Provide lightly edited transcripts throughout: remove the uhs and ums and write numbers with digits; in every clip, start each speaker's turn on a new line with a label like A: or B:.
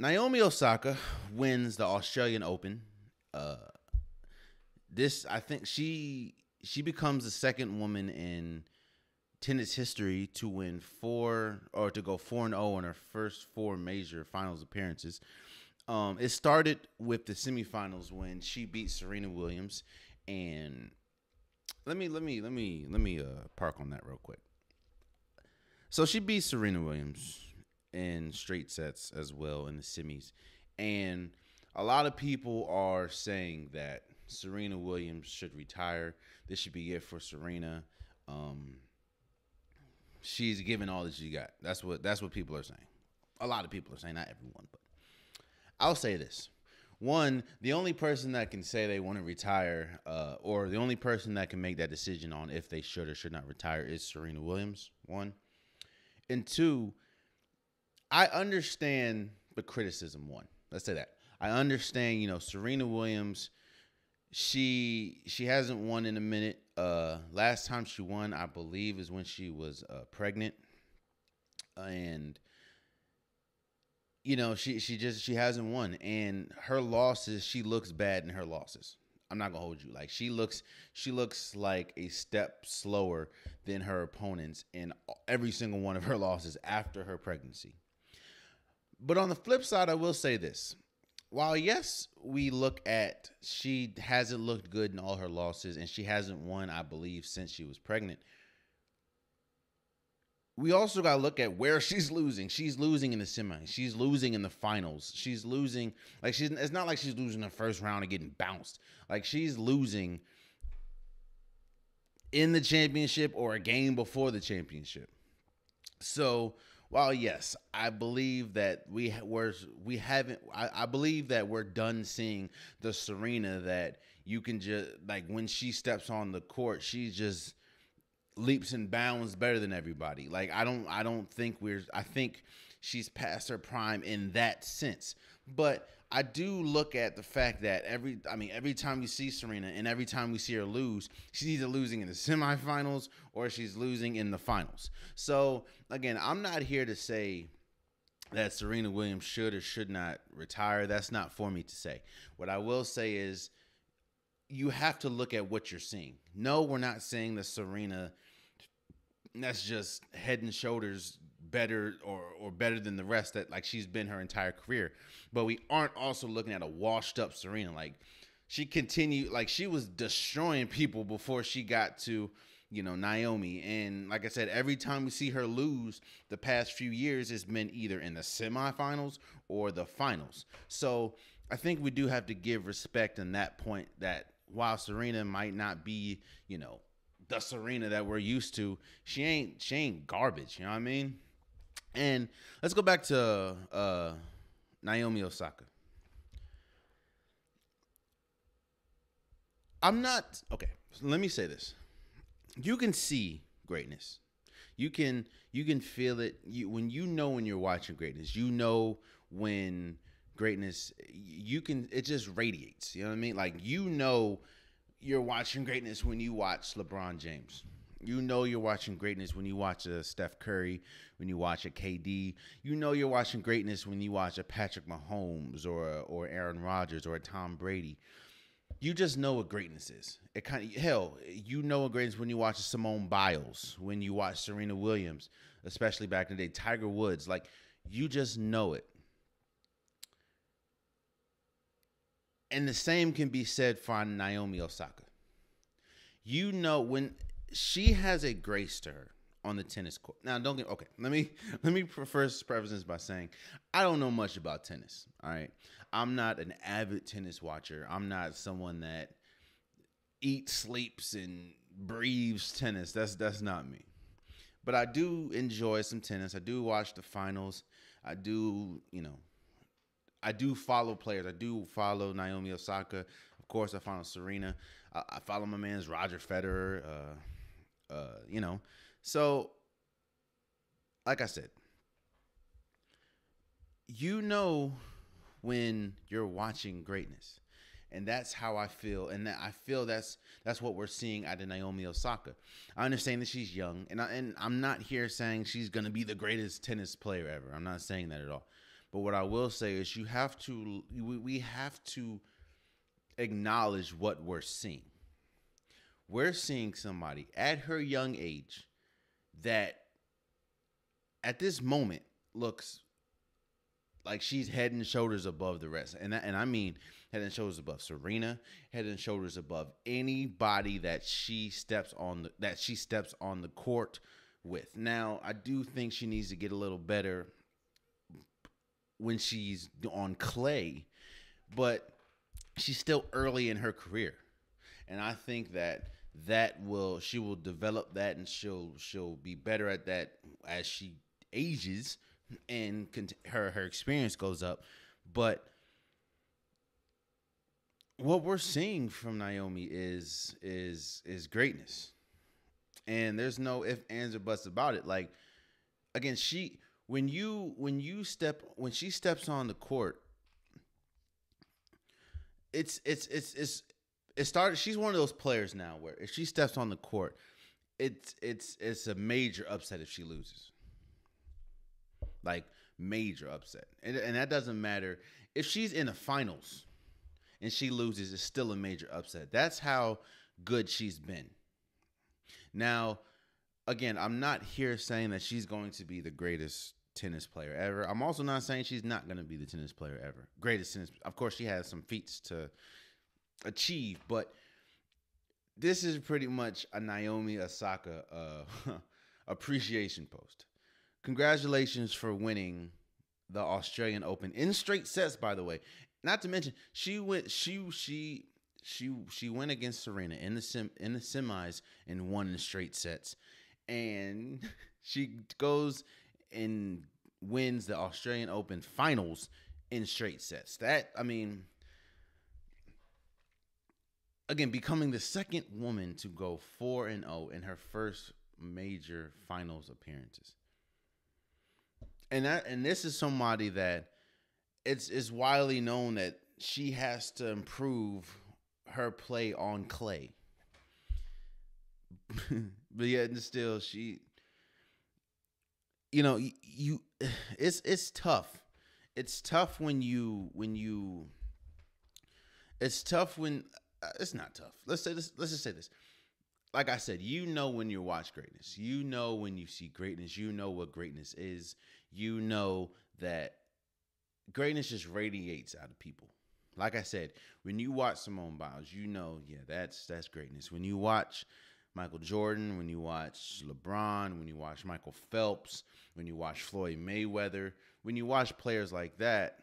A: Naomi Osaka wins the Australian Open. Uh, I think she becomes the second woman in tennis history to win four or to go 4-0 in her first four major finals appearances. It started with the semifinals when she beat Serena Williams, and let me park on that real quick. So she beat Serena Williams in straight sets as well in the semis, and a lot of people are saying that Serena Williams should retire. This should be it for Serena. Um, she's given all that she got. That's what people are saying. A lot of people are saying, not everyone, but I'll say this. One, the only person that can say they want to retire, or the only person that can make that decision on if they should or should not retire is Serena Williams, one. And two, I understand the criticism, one. Let's say that. I understand, Serena Williams, she hasn't won in a minute. Last time she won, I believe, is when she was pregnant. And she hasn't won, and her losses, she looks bad in her losses. I'm not gonna hold you. Like she looks like a step slower than her opponents in every single one of her losses after her pregnancy. But on the flip side, I will say this. While yes, we look at she hasn't looked good in all her losses, and she hasn't won, I believe, since she was pregnant. We also got to look at where she's losing. She's losing in the semis. She's losing in the finals. She's losing. It's not like she's losing the first round and getting bounced. Like she's losing in the championship or a game before the championship. So while yes, I believe that I believe that we're done seeing the Serena that you can just like when she steps on the court, she just leaps and bounds better than everybody. Like I think she's past her prime in that sense. But I do look at the fact that every time we see Serena and every time we see her lose, she's either losing in the semifinals or she's losing in the finals. So again, I'm not here to say that Serena Williams should or should not retire. That's not for me to say. What I will say is you have to look at what you're seeing. No, we're not saying that Serena, that's just head and shoulders better or better than the rest that like she's been her entire career. But we aren't also looking at a washed up Serena. Like she continued, like she was destroying people before she got to, Naomi. And like I said, every time we see her lose the past few years, it's been either in the semifinals or the finals. So I think we do have to give respect in that point that while Serena might not be, the Serena that we're used to, she ain't garbage. You know what I mean? And let's go back to Naomi Osaka. Okay. So let me say this: you can see greatness. You can feel it. When you're watching greatness, when greatness, it just radiates. You know what I mean? Like, you're watching greatness when you watch LeBron James. You're watching greatness when you watch a Steph Curry, when you watch a KD. You're watching greatness when you watch a Patrick Mahomes or Aaron Rodgers or a Tom Brady. You just know what greatness is. You know what greatness when you watch Simone Biles, when you watch Serena Williams, especially back in the day, Tiger Woods. Like, you just know it. And the same can be said for Naomi Osaka. When she has a grace to her on the tennis court. Now, let me first preface this by saying I don't know much about tennis. All right, I'm not an avid tennis watcher. I'm not someone that eats, sleeps, and breathes tennis. That's not me. But I do enjoy some tennis. I do watch the finals. I do follow players. I do follow Naomi Osaka. Of course, I follow Serena. I follow my man's Roger Federer. So, like I said, when you're watching greatness, and that's how I feel. And I feel that's what we're seeing out of Naomi Osaka. I understand that she's young, and I'm not here saying she's gonna be the greatest tennis player ever. I'm not saying that at all. But what I will say is we have to acknowledge what we're seeing. We're seeing somebody at her young age that at this moment looks like she's head and shoulders above the rest. And I mean head and shoulders above Serena, head and shoulders above anybody that she steps on the court with. Now, I do think she needs to get a little better when she's on clay, but she's still early in her career. And I think she will develop that, and she'll be better at that as she ages and her experience goes up. But what we're seeing from Naomi is greatness, and there's no ifs, ands, or buts about it. Like, again, when she steps on the court, it started. She's one of those players now where if she steps on the court, it's a major upset if she loses. Like, major upset. And that doesn't matter. If she's in the finals and she loses, it's still a major upset. That's how good she's been. Now, again, I'm not here saying that she's going to be the greatest tennis player ever. I'm also not saying she's not going to be the tennis player ever. Greatest tennis. Of course, she has some feats to achieve, but this is pretty much a Naomi Osaka appreciation post. Congratulations for winning the Australian Open in straight sets, by the way. Not to mention, she went against Serena in the semis and won in straight sets. And she goes and wins the Australian Open finals in straight sets. That, I mean, again, becoming the second woman to go 4-0 in her first major finals appearances. And this is somebody that it's widely known that she has to improve her play on clay. But yet and still, she, it's tough. It's tough when it's not tough. Let's just say this. Like I said, when you watch greatness, when you see greatness, what greatness is. That greatness just radiates out of people. Like I said, when you watch Simone Biles, that's greatness. When you watch Michael Jordan, when you watch LeBron, when you watch Michael Phelps, when you watch Floyd Mayweather, when you watch players like that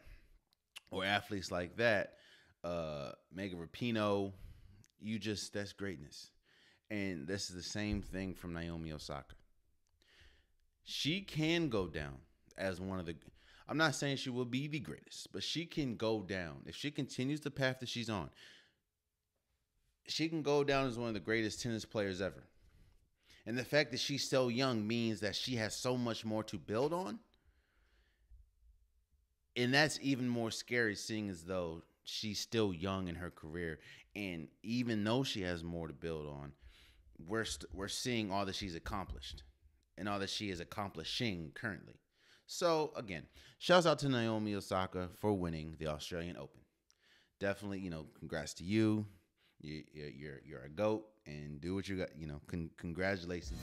A: or athletes like that, Megan Rapinoe, that's greatness. And this is the same thing from Naomi Osaka. She can go down as one of the, I'm not saying she will be the greatest, but she can go down. If she continues the path that she's on, she can go down as one of the greatest tennis players ever. And the fact that she's so young means that she has so much more to build on. And that's even more scary, seeing as though she's still young in her career. And even though she has more to build on, we're seeing all that she's accomplished and all that she is accomplishing currently. So, again, shouts out to Naomi Osaka for winning the Australian Open. Definitely, congrats to you. You're a GOAT, and do what you got. Congratulations.